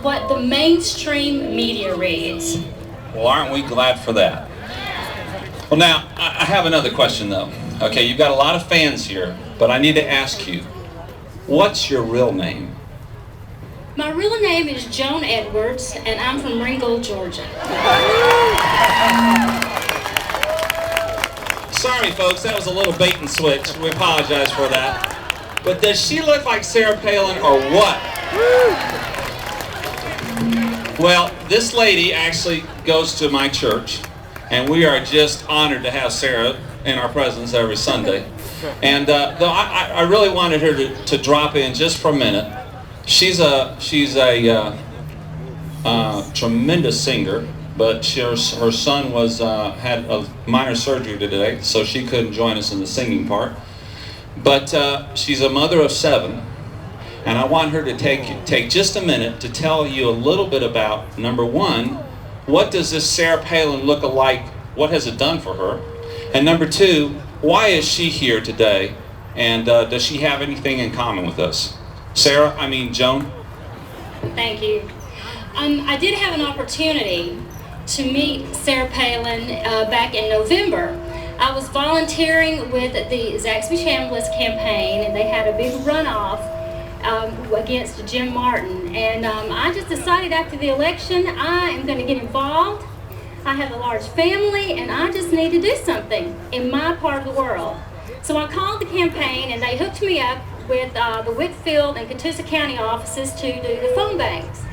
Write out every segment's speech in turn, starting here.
what the mainstream media reads. Well, aren't we glad for that? Well, now, I have another question, though. Okay, you've got a lot of fans here, but I need to ask you, what's your real name? My real name is Joan Edwards, and I'm from Ringgold, Georgia. Sorry, folks, that was a little bait and switch. We apologize for that. But does she look like Sarah Palin or what? Well, this lady actually goes to my church, and we are just honored to have Sarah in our presence every Sunday. And though I really wanted her to drop in just for a minute. She's a tremendous singer, but her son had a minor surgery today, so she couldn't join us in the singing part. But she's a mother of 7, and I want her to take just a minute to tell you a little bit about, number one, what does this Sarah Palin look like? What has it done for her? And number 2, why is she here today? And does she have anything in common with us? Joan? Thank you. I did have an opportunity to meet Sarah Palin back in November. I was volunteering with the Zaxby Chambliss campaign, and they had a big runoff against Jim Martin. And I just decided after the election, I am going to get involved. I have a large family, and I just need to do something in my part of the world. So I called the campaign, and they hooked me up with the Whitfield and Catoosa County offices to do the phone banks.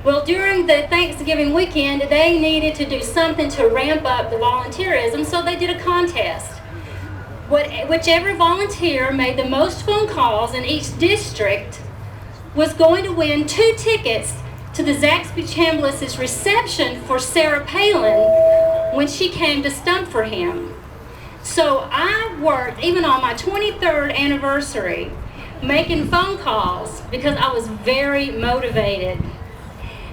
Well, during the Thanksgiving weekend, they needed to do something to ramp up the volunteerism, so they did a contest. Whichever volunteer made the most phone calls in each district was going to win 2 tickets to the Zaxby Chambliss's reception for Sarah Palin when she came to stump for him. So I worked, even on my 23rd anniversary, making phone calls because I was very motivated.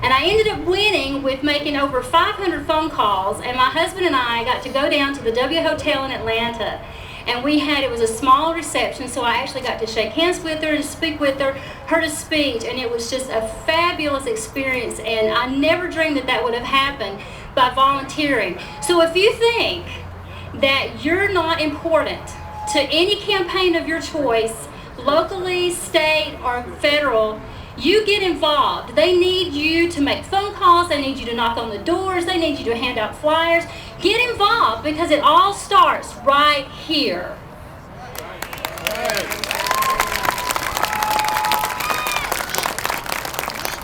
And I ended up winning with making over 500 phone calls, and my husband and I got to go down to the W Hotel in Atlanta. And it was a small reception, so I actually got to shake hands with her and speak with her, heard a speech, and it was just a fabulous experience, and I never dreamed that would have happened by volunteering. So if you think that you're not important to any campaign of your choice, locally, state, or federal, you get involved. They need you to make phone calls, they need you to knock on the doors, they need you to hand out flyers. Get involved, because it all starts right here.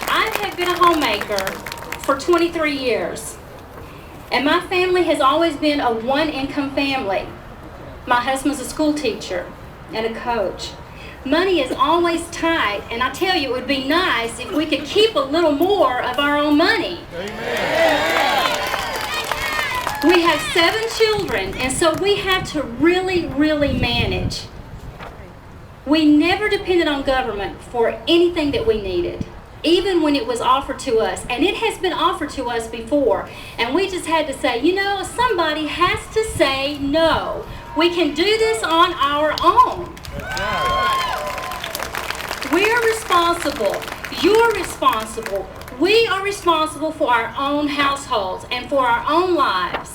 I have been a homemaker for 23 years, and my family has always been a one-income family. My husband's a school teacher and a coach. Money is always tight, and I tell you, it would be nice if we could keep a little more of our own money. Amen. We have 7 children, and so we have to really, really manage. We never depended on government for anything that we needed, even when it was offered to us. And it has been offered to us before, and we just had to say, somebody has to say no. We can do this on our own. We're responsible. You're responsible. We are responsible for our own households and for our own lives.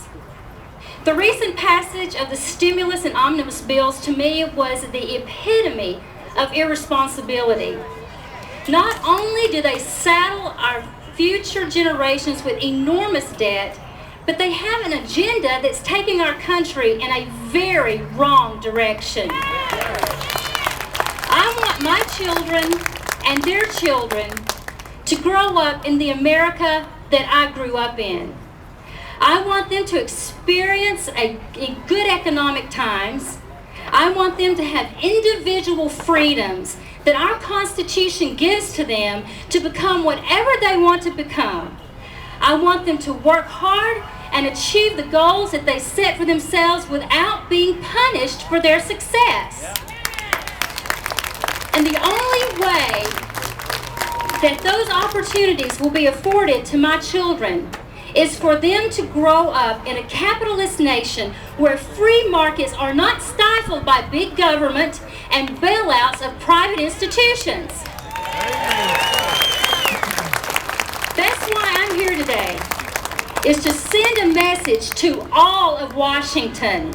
The recent passage of the stimulus and omnibus bills, to me, was the epitome of irresponsibility. Not only do they saddle our future generations with enormous debt, but they have an agenda that's taking our country in a very wrong direction. I want my children and their children to grow up in the America that I grew up in. I want them to experience good economic times. I want them to have individual freedoms that our Constitution gives to them to become whatever they want to become. I want them to work hard and achieve the goals that they set for themselves without being punished for their success. And the only way that those opportunities will be afforded to my children is for them to grow up in a capitalist nation where free markets are not stifled by big government and bailouts of private institutions. is to send a message to all of Washington.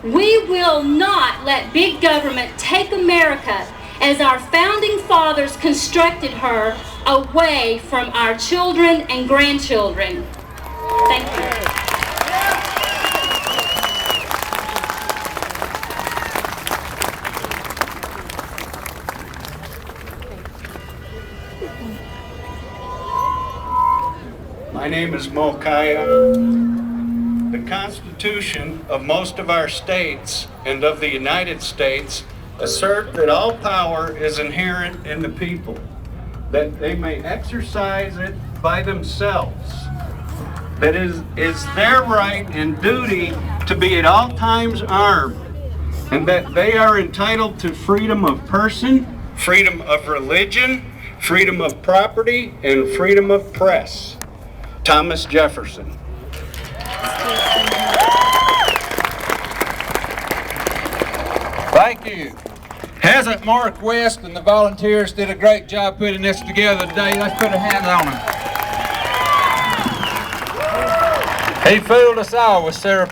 We will not let big government take America as our founding fathers constructed her, away from our children and grandchildren. Thank you. My name is Mo Kaya. The Constitution of most of our states and of the United States assert that all power is inherent in the people, that they may exercise it by themselves, that it is their right and duty to be at all times armed, and that they are entitled to freedom of person, freedom of religion, freedom of property, and freedom of press. Thomas Jefferson. Thank you. Hasn't Mark West and the volunteers did a great job putting this together today? Let's put a hand on him. He fooled us all with Sarah